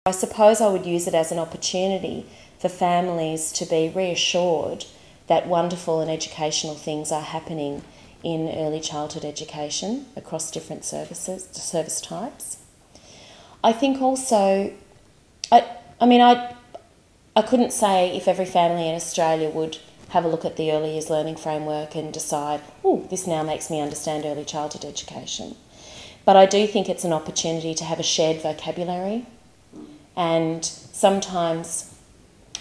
I suppose I would use it as an opportunity for families to be reassured that wonderful and educational things are happening in early childhood education across different service types. I think also, I couldn't say if every family in Australia would have a look at the early years learning framework and decide, oh, this now makes me understand early childhood education. But I do think it's an opportunity to have a shared vocabulary, and sometimes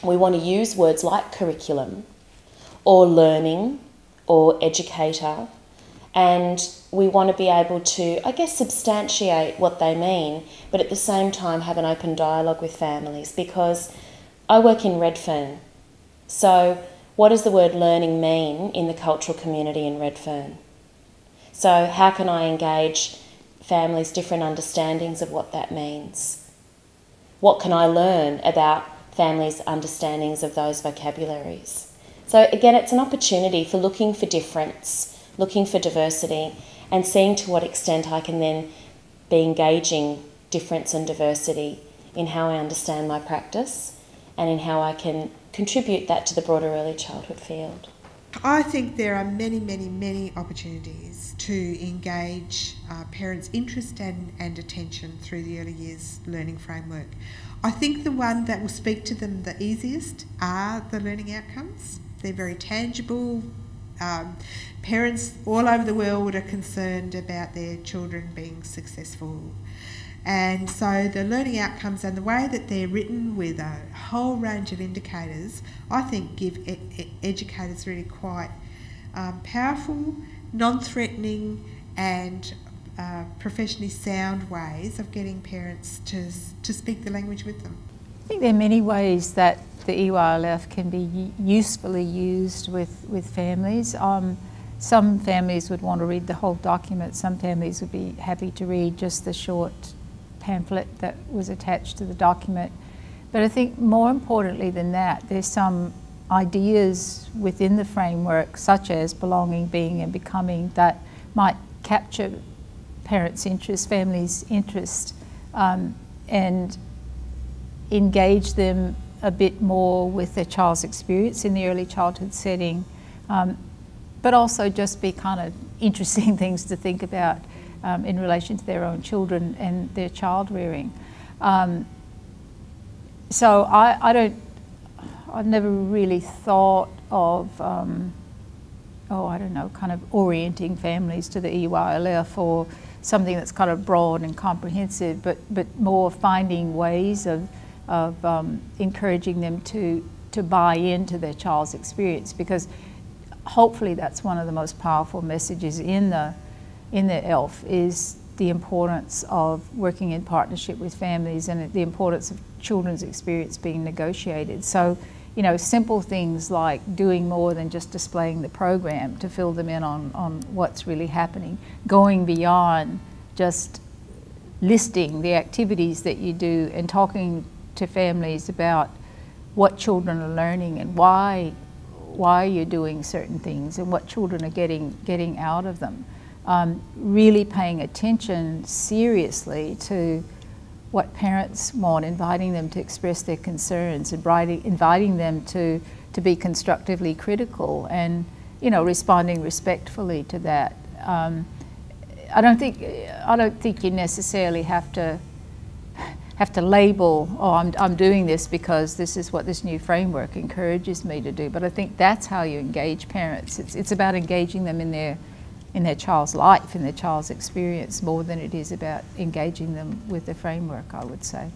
we want to use words like curriculum or learning or educator, and we want to be able to, I guess, substantiate what they mean, but at the same time have an open dialogue with families, because I work in Redfern. So what does the word learning mean in the cultural community in Redfern? So how can I engage families' different understandings of what that means? What can I learn about families' understandings of those vocabularies? So again, it's an opportunity for looking for difference, looking for diversity, and seeing to what extent I can then be engaging difference and diversity in how I understand my practice and in how I can contribute that to the broader early childhood field. I think there are many, many, many opportunities to engage parents' interest and attention through the early years learning framework. I think the one that will speak to them the easiest are the learning outcomes. They're very tangible. Parents all over the world are concerned about their children being successful. And so the learning outcomes and the way that they're written with a whole range of indicators, I think give educators really quite powerful, non-threatening and professionally sound ways of getting parents to speak the language with them. I think there are many ways that the EYLF can be usefully used with families. Some families would want to read the whole document, some families would be happy to read just the short pamphlet that was attached to the document. But I think more importantly than that, there's some ideas within the framework, such as belonging, being and becoming, that might capture parents' interest, families' interest, and engage them a bit more with their child's experience in the early childhood setting, but also just be kind of interesting things to think about in relation to their own children and their child rearing. So I've never really thought of, kind of orienting families to the EYLF or something that's kind of broad and comprehensive, but more finding ways of encouraging them to buy into their child's experience, because hopefully that's one of the most powerful messages in the ELF, is the importance of working in partnership with families and the importance of children's experience being negotiated. So, you know, simple things like doing more than just displaying the program to fill them in on what's really happening, going beyond just listing the activities that you do and talking to families about what children are learning and why you're doing certain things and what children are getting out of them. Really paying attention seriously to what parents want, inviting them to express their concerns, inviting them to be constructively critical and, you know, responding respectfully to that. I don't think you necessarily have to label, oh, I'm doing this because this is what this new framework encourages me to do. But I think that's how you engage parents. It's about engaging them in their child's life, in their child's experience, more than it is about engaging them with the framework, I would say.